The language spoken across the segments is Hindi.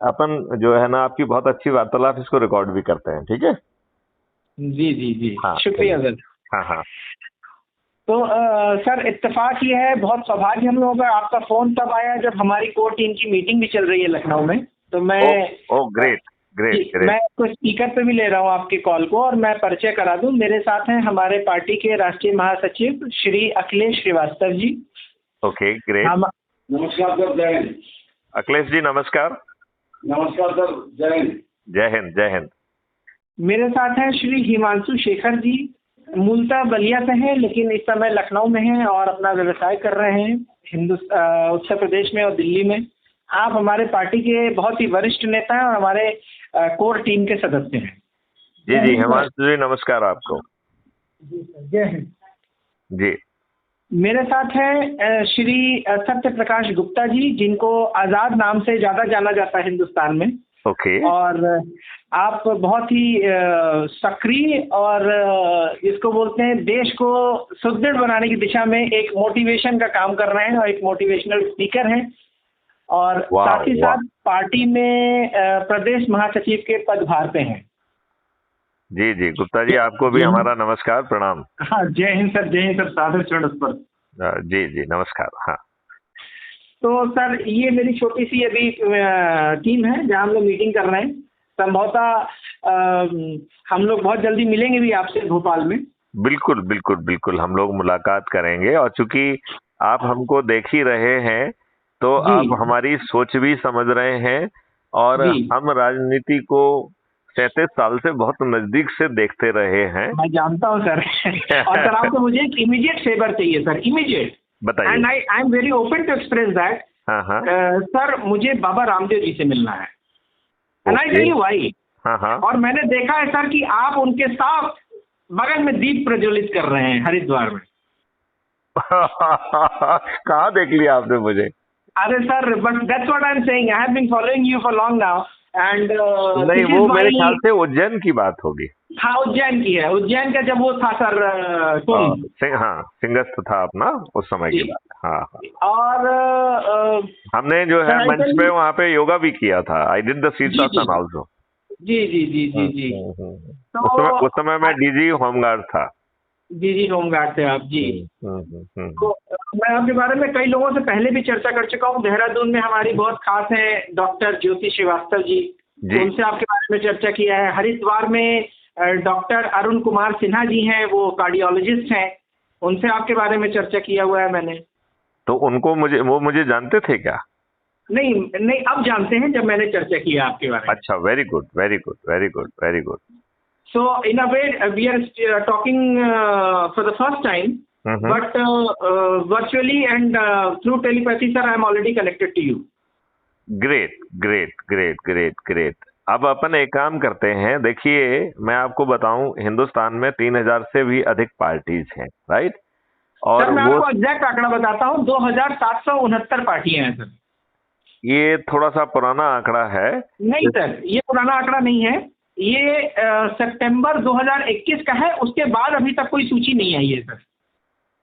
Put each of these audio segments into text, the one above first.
अपन जो है ना, आपकी बहुत अच्छी वार्तालाप, इसको रिकॉर्ड भी करते हैं, ठीक है? जी जी जी, हाँ, शुक्रिया सर। हाँ हाँ। तो सर, इत्तेफाक ये है, बहुत सौभाग्य हम लोगों का, आपका फोन तब आया जब हमारी कोर टीम की मीटिंग भी चल रही है लखनऊ में। तो मैं ओ ग्रेट ग्रेट जी, ग्रेट। मैं आपको स्पीकर पे भी ले रहा हूँ आपकी कॉल को, और मैं परिचय करा दूं। मेरे साथ हैं हमारे पार्टी के राष्ट्रीय महासचिव श्री अखिलेश श्रीवास्तव जी। Okay great. हम नमस्कार सर, जय हिंद। अखिलेश जी नमस्कार। नमस्कार सर, जय हिंद। जय हिंद जय हिंद। मेरे साथ हैं श्री हिमांशु शेखर जी, मूलतः बलिया से हैं लेकिन इस समय लखनऊ में हैं और अपना व्यवसाय कर रहे हैं उत्तर प्रदेश में और दिल्ली में। आप हमारे पार्टी के बहुत ही वरिष्ठ नेता हैं और हमारे कोर टीम के सदस्य हैं। जी जी, हिमांशु जी नमस्कार आपको। जी सर, जय हिंद जी। मेरे साथ हैं श्री सत्य प्रकाश गुप्ता जी, जिनको आजाद नाम से ज्यादा जाना जाता है हिंदुस्तान में। ओके। और आप बहुत ही सक्रिय और जिसको बोलते हैं देश को सुदृढ़ बनाने की दिशा में एक मोटिवेशन का काम कर रहे हैं और एक मोटिवेशनल स्पीकर हैं। और साथ ही साथ पार्टी में प्रदेश महासचिव के पदभार पे हैं। जी जी, गुप्ता जी आपको भी हमारा नमस्कार, प्रणाम। हाँ, जय हिंद सर, जय हिंद सर, सादर चरण स्पर्श। जी जी नमस्कार। हाँ, तो सर, ये मेरी छोटी सी अभी टीम है जहाँ हम लोग मीटिंग कर रहे हैं। संभवतः हम लोग बहुत जल्दी मिलेंगे भी आपसे भोपाल में। बिल्कुल बिल्कुल बिल्कुल, हम लोग मुलाकात करेंगे। और चूंकि आप हमको देख ही रहे हैं तो आप हमारी सोच भी समझ रहे हैं, और हम राजनीति को 37 साल से बहुत नजदीक से देखते रहे हैं। मैं जानता हूँ सर। और सर, आपको मुझे एक इमीडिएट फेवर चाहिए सर, इमीडिएट। बताइए। And I am very open to express that. हाँ हाँ। सर, मुझे बाबा रामदेव जी से मिलना है। And I tell you why. हाँ हाँ। और मैंने देखा है सर कि आप उनके साथ बगल में दीप प्रज्वलित कर रहे हैं हरिद्वार में। कहाँ देख लिया आपने मुझे? अरे sir, but that's what I am saying, I have been following you for long now. And नहीं, वो मेरे ख्याल से उज्जैन की बात होगी। हाँ, उज्जैन की है। उज्जैन का जब वो था सर, हाँ, सिंहस्थ था अपना उस समय की बात। हाँ हाँ। और हमने जो है मंच पे वहाँ पे योगा भी किया था। आई डिड द शीर्षासन आल्सो। जी जी जी जी जी। उस समय मैं डीजी होमगार्ड था। जी होमगार्ड थे आप जी। तो मैं आपके बारे में कई लोगों से पहले भी चर्चा कर चुका हूँ। देहरादून में हमारी बहुत खास है डॉक्टर ज्योति श्रीवास्तव जी, उनसे आपके बारे में चर्चा किया है। हरिद्वार में डॉक्टर अरुण कुमार सिन्हा जी हैं, वो कार्डियोलॉजिस्ट हैं, उनसे आपके बारे में चर्चा किया हुआ है मैंने। तो वो मुझे जानते थे क्या? नहीं नहीं, अब जानते हैं जब मैंने चर्चा किया आपके बारे में। अच्छा, very good very good very good very good. So in a way, we are talking for the first time, but virtually and through telepathy, sir, I am already connected to you. Great, great, great, great, great. अब अपन एक काम करते हैं। देखिए, मैं आपको बताऊं, हिंदुस्तान में 3000 से भी अधिक पार्टीज हैं, राइट? और सर, मैं आपको एग्जैक्ट आंकड़ा बताता हूं, 2769 पार्टियां हैं सर। ये थोड़ा सा पुराना आंकड़ा है। नहीं सर, ये पुराना आंकड़ा नहीं है। ये सितंबर 2021 का है। उसके बाद अभी तक कोई सूची नहीं आई है सर।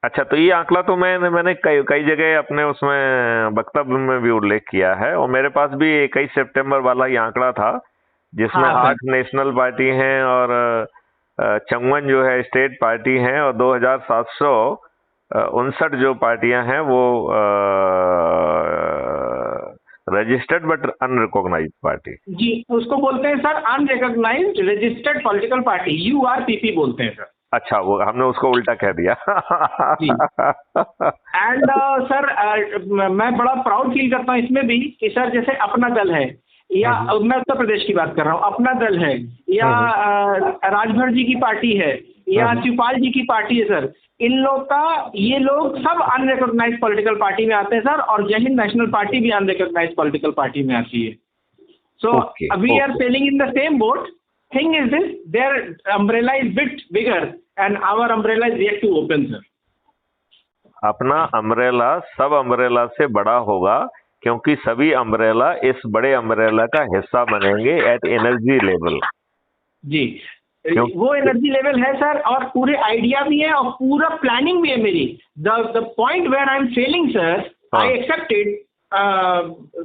अच्छा, तो ये आंकड़ा तो मैंने कई जगह अपने उसमें वक्तव्य में भी उल्लेख किया है, और मेरे पास भी 21 सितंबर वाला ये आंकड़ा था, जिसमें 8 नेशनल पार्टी हैं और 54 जो है स्टेट पार्टी हैं, और 2759 जो पार्टियां हैं वो रजिस्टर्ड बट अनरिकॉग्नाइज्ड पार्टी। जी, उसको बोलते हैं sir unrecognised registered political party, URPP बोलते हैं सर। अच्छा, वो हमने उसको उल्टा कह दिया। एंड सर, मैं बड़ा प्राउड फील करता हूँ इसमें भी कि सर, जैसे अपना दल है, या मैं उत्तर प्रदेश की बात कर रहा हूँ, अपना दल है, या राजभर जी की पार्टी है, या शिवपाल जी की पार्टी है सर, इन लोग का, ये लोग सब अनरिकॉग्नाइज्ड पॉलिटिकल पार्टी में आते हैं सर। और जय हिंद नेशनल पार्टी भी अनरिकॉग्नाइज्ड पॉलिटिकल पार्टी में आती है। So we are sailing in the same boat. Thing is this, their umbrella is bit bigger and our umbrella is yet to open, sir. अपना अम्ब्रेला सब अम्ब्रेला से बड़ा होगा, क्योंकि सभी अम्ब्रेला इस बड़े अम्ब्रेला का हिस्सा बनेंगे एट एनर्जी लेवल। जी, वो एनर्जी लेवल है सर, और पूरे आइडिया भी है और पूरा प्लानिंग भी है मेरी। The point where I am failing sir, I accepted,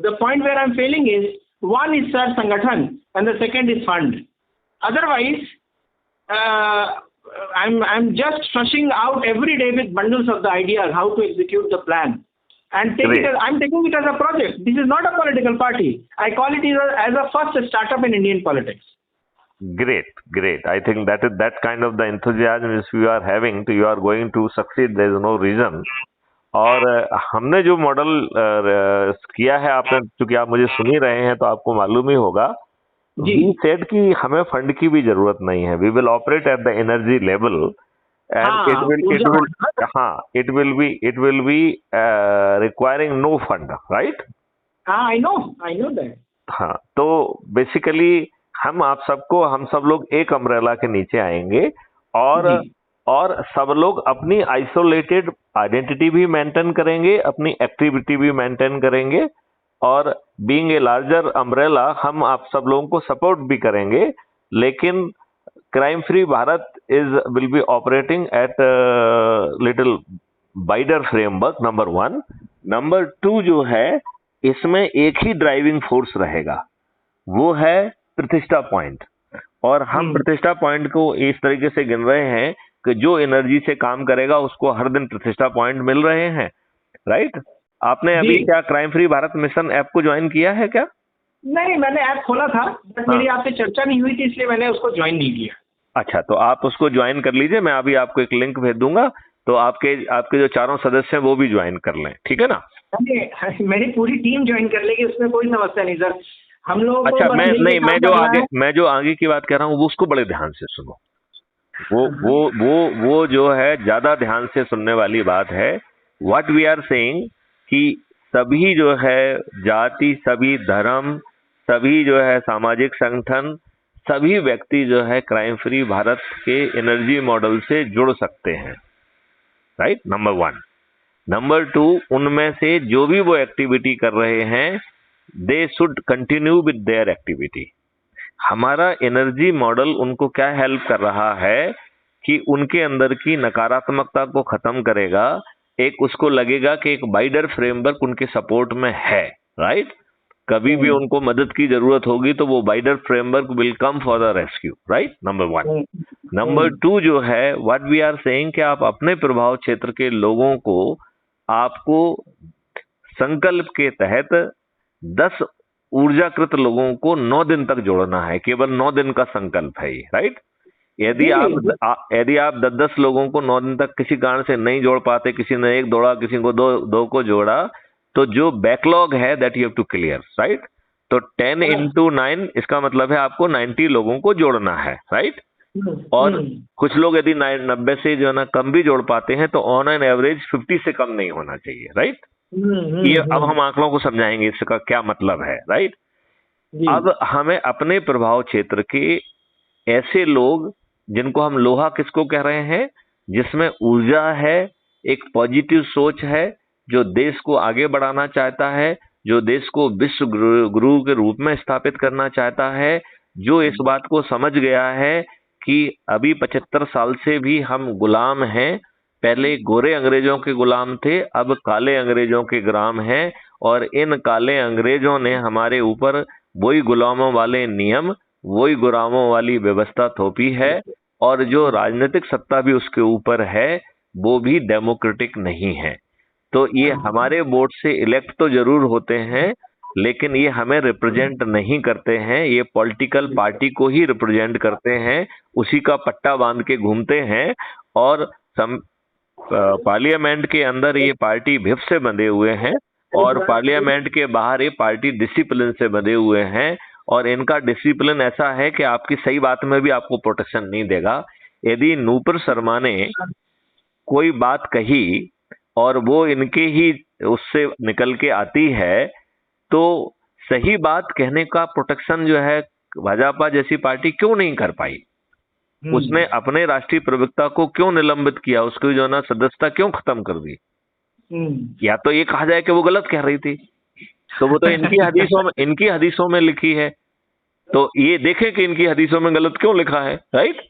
the point where I am failing is One is sir sangathan and the second is fund. Otherwise, I'm just flushing out every day with bundles of the ideas how to execute the plan, and I'm taking it as a project. This is not a political party. I call it as a first startup in Indian politics. Great. I think that kind of the enthusiasm if you are having, you are going to succeed. There is no reason. और हमने जो मॉडल किया है, आपने चूंकि आप मुझे सुन ही रहे हैं तो आपको मालूम ही होगा, वी सेड कि हमें फंड की भी जरूरत नहीं है. We will operate at the energy level and it will be requiring no fund, right? I know that. हाँ, तो बेसिकली हम सब लोग एक अम्ब्रेला के नीचे आएंगे और सब लोग अपनी आइसोलेटेड आइडेंटिटी भी मेंटेन करेंगे, अपनी एक्टिविटी भी मेंटेन करेंगे, और बीइंग ए लार्जर अम्ब्रेला हम आप सब लोगों को सपोर्ट भी करेंगे. लेकिन crime free Bharat will be operating eight little wider framework, number 1. Number 2 जो है, इसमें एक ही ड्राइविंग फोर्स रहेगा, वो है प्रतिष्ठा पॉइंट. और हम प्रतिष्ठा पॉइंट को इस तरीके से गिन रहे हैं कि जो एनर्जी से काम करेगा उसको हर दिन प्रतिष्ठा पॉइंट मिल रहे हैं, राइट? आपने अभी क्या crime free Bharat mission app को ज्वाइन किया है क्या? नहीं, मैंने ऐप खोला था बट मेरी आपसे चर्चा नहीं हुई थी, इसलिए मैंने उसको ज्वाइन नहीं किया. अच्छा, तो आप उसको ज्वाइन कर लीजिए. मैं अभी आपको एक लिंक भेज दूंगा, तो आपके जो 4 सदस्य हैं वो भी ज्वाइन कर लें, ठीक है ना? मेरी पूरी टीम ज्वाइन कर लेगी, उसमें कोई समस्या नहीं सर. हम लोग अच्छा, मैं जो आगे की बात कर रहा हूँ वो उसको बड़े ध्यान से सुनो. वो जो है ज्यादा ध्यान से सुनने वाली बात है. व्हाट वी आर सेइंग कि सभी जो है जाति, सभी धर्म, सभी जो है सामाजिक संगठन, सभी व्यक्ति जो है क्राइम फ्री भारत के एनर्जी मॉडल से जुड़ सकते हैं, राइट? नंबर 1. नंबर 2, उनमें से जो भी वो एक्टिविटी कर रहे हैं, they should continue with their activity. हमारा एनर्जी मॉडल उनको क्या हेल्प कर रहा है कि उनके अंदर की नकारात्मकता को खत्म करेगा. एक उसको लगेगा कि एक वाइडर फ्रेमवर्क उनके सपोर्ट में है, राइट? कभी भी उनको मदद की जरूरत होगी तो वो wider framework will come for the rescue, right? Number 1. Number 2 जो है, व्हाट वी आर सेइंग कि आप अपने प्रभाव क्षेत्र के लोगों को, आपको संकल्प के तहत 10 ऊर्जाकृत लोगों को 9 दिन तक जोड़ना है. केवल 9 दिन का संकल्प है ये, राइट? यदि आप 10 लोगों को 9 दिन तक किसी कारण से नहीं जोड़ पाते, किसी ने 1 जोड़ा, किसी को 2 को जोड़ा, तो जो बैकलॉग है that you have to clear, right? तो 10 into 9 इसका मतलब है आपको 90 लोगों को जोड़ना है, राइट? और कुछ लोग यदि 90 से जो है ना कम भी जोड़ पाते हैं तो ऑन एन एवरेज 50 से कम नहीं होना चाहिए, राइट? ये अब हम आंकड़ों को समझाएंगे इसका क्या मतलब है, राइट? अब हमें अपने प्रभाव क्षेत्र के ऐसे लोग, जिनको हम लोहा किसको कह रहे हैं, जिसमें ऊर्जा है, एक पॉजिटिव सोच है, जो देश को आगे बढ़ाना चाहता है, जो देश को विश्व गुरु के रूप में स्थापित करना चाहता है, जो इस बात को समझ गया है कि अभी 75 साल से भी हम गुलाम हैं. पहले गोरे अंग्रेजों के गुलाम थे, अब काले अंग्रेजों के गुलाम हैं, और इन काले अंग्रेजों ने हमारे ऊपर वही गुलामों वाले नियम, वही गुलामों वाली व्यवस्था थोपी है, और जो राजनीतिक सत्ता भी उसके ऊपर है वो भी डेमोक्रेटिक नहीं है. तो ये हमारे वोट से इलेक्ट तो जरूर होते हैं, लेकिन ये हमें रिप्रेजेंट नहीं करते हैं. ये पॉलिटिकल पार्टी को ही रिप्रेजेंट करते हैं, उसी का पट्टा बांध के घूमते हैं, और पार्लियामेंट के अंदर ये पार्टी व्हिप से बंधे हुए हैं, और पार्लियामेंट के बाहर ये पार्टी डिसिप्लिन से बंधे हुए हैं. और इनका डिसिप्लिन ऐसा है कि आपकी सही बात में भी आपको प्रोटेक्शन नहीं देगा. यदि नूपुर शर्मा ने कोई बात कही और वो इनके ही उससे निकल के आती है, तो सही बात कहने का प्रोटेक्शन जो है भाजपा जैसी पार्टी क्यों नहीं कर पाई? उसने अपने राष्ट्रीय प्रवक्ता को क्यों निलंबित किया, उसकी जो ना सदस्यता क्यों खत्म कर दी? या तो ये कहा जाए कि वो गलत कह रही थी, तो वो तो इनकी हदीसों में लिखी है, तो ये देखे कि इनकी हदीसों में गलत क्यों लिखा है, राइट?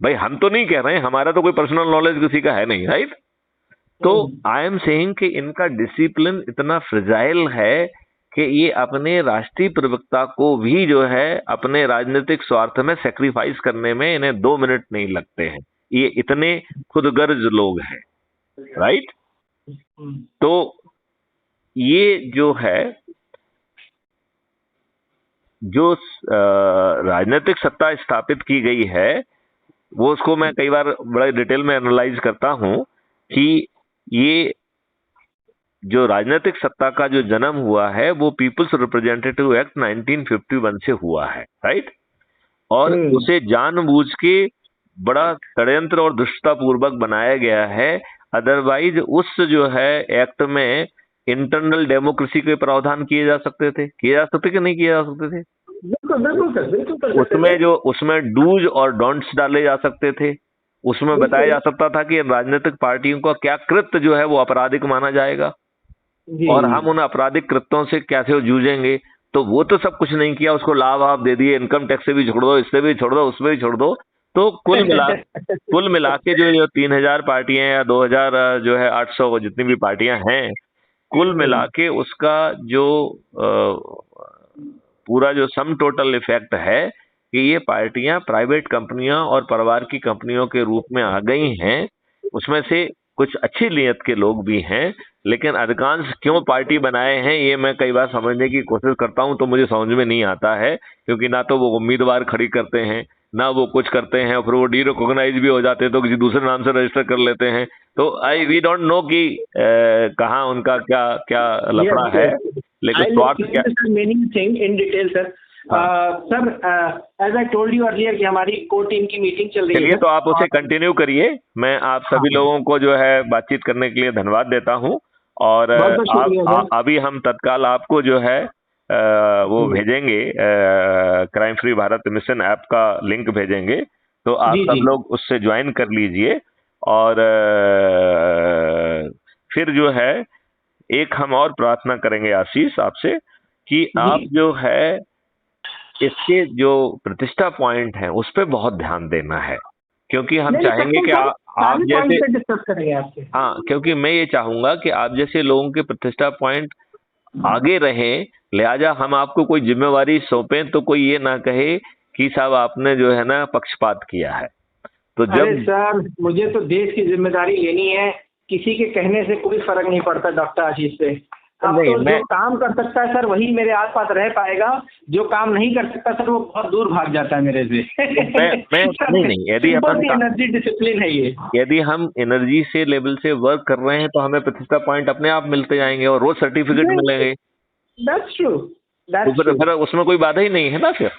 भाई हम तो नहीं कह रहे हैं, हमारा तो कोई पर्सनल नॉलेज किसी का है नहीं, राइट? तो आई एम सेइंग कि इनका डिसिप्लिन इतना फ्रेजाइल है कि ये अपने राष्ट्रीय प्रवक्ता को भी जो है अपने राजनीतिक स्वार्थ में सेक्रीफाइस करने में इन्हें 2 मिनट नहीं लगते हैं। ये इतने खुदगर्ज लोग हैं, राइट। तो ये जो है, जो राजनीतिक सत्ता स्थापित की गई है, वो उसको मैं कई बार बड़े डिटेल में एनालाइज करता हूं कि ये जो राजनीतिक सत्ता का जो जन्म हुआ है वो पीपल्स रिप्रेजेंटेटिव एक्ट 1951 से हुआ है, राइट। और उसे जानबूझ के बड़ा षड्यंत्र और दुष्टता पूर्वक बनाया गया है। अदरवाइज उस जो है एक्ट में इंटरनल डेमोक्रेसी के प्रावधान किए जा सकते थे कि नहीं किए जा सकते थे? बिल्कुल सर। उसमें डूज और डोंट्स डाले जा सकते थे। उसमें बताया जा सकता था कि राजनीतिक पार्टियों का क्या कृत्य जो है वो आपराधिक माना जाएगा और हम उन आपराधिक कृत्यों से कैसे जूझेंगे। तो वो तो सब कुछ नहीं किया, उसको लाभ आप दे दिए, इनकम टैक्स से भी छोड़ दो, इससे भी छोड़ दो, उसमें भी छोड़ दो। तो कुल मिला के जो 3000 पार्टियां या 2000 जो है 800 जितनी भी पार्टियां हैं, कुल मिला के उसका जो पूरा जो सम टोटल इफेक्ट है कि ये पार्टियां प्राइवेट कंपनियां और परिवार की कंपनियों के रूप में आ गई हैं। उसमें से कुछ अच्छी नीयत के लोग भी हैं, लेकिन अधिकांश क्यों पार्टी बनाए हैं ये मैं कई बार समझने की कोशिश करता हूं, तो मुझे समझ में नहीं आता है। क्योंकि ना तो वो उम्मीदवार खड़ी करते हैं, ना वो कुछ करते हैं, और फिर वो डीरिकॉग्नाइज भी हो जाते हैं तो किसी दूसरे नाम से रजिस्टर कर लेते हैं। तो वी डोंट नो कि कहाँ उनका क्या क्या लफड़ा है, लेकिन स्वार्थ क्या। Meaning thing in detail sir. Sir, as I told you earlier कि हमारी कोर टीम की मीटिंग चल रही है। चलिए, तो आप उसे कंटिन्यू करिए। मैं आप सभी लोगों को जो है बातचीत करने के लिए धन्यवाद देता हूं। और अभी हम तत्काल आपको जो है वो भेजेंगे, crime free Bharat mission app का लिंक भेजेंगे, तो आप सब लोग उससे ज्वाइन कर लीजिए। और फिर जो है एक हम और प्रार्थना करेंगे आशीष आपसे कि आप जो है इसके जो प्रतिष्ठा पॉइंट है उस पर बहुत ध्यान देना है, क्योंकि हम चाहेंगे कि आप जैसे डिस्कस करेंगे आपसे। हाँ, क्योंकि मैं ये चाहूंगा कि आप जैसे लोगों के प्रतिष्ठा पॉइंट आगे रहें। लिहाजा हम आपको कोई जिम्मेवारी सौंपें तो कोई ये ना कहे कि साहब आपने जो है ना पक्षपात किया है। तो अरे सर, मुझे तो देश की जिम्मेदारी लेनी है, किसी के कहने से कोई फर्क नहीं पड़ता डॉक्टर आशीष से। अब तो जो काम कर सकता है सर वही मेरे आसपास रह पाएगा, जो काम नहीं कर सकता सर वो बहुत दूर भाग जाता है मेरे से। नहीं, यदि अपन एनर्जी डिसिप्लिन है ये। यदि हम एनर्जी से लेवल से वर्क कर रहे हैं तो हमें प्रतिष्ठा पॉइंट अपने आप मिलते जाएंगे और रोज सर्टिफिकेट मिलेंगे। That's true. तो फिर उसमें कोई बाधा ही नहीं है ना फिर।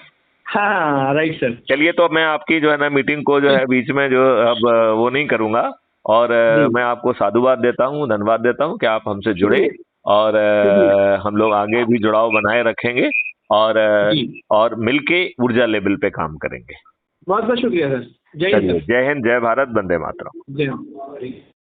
हाँ, राइट सर। चलिए, तो मैं आपकी जो है ना मीटिंग को जो है बीच में जो अब वो नहीं करूंगा, और मैं आपको साधुवाद देता हूँ, धन्यवाद देता हूँ कि आप हमसे जुड़े, और हम लोग आगे भी जुड़ाव बनाए रखेंगे और मिलके ऊर्जा लेवल पे काम करेंगे। बहुत बहुत शुक्रिया सर। जय हिंद। जय हिंद, जय भारत, वंदे मातरम। जय हिंद।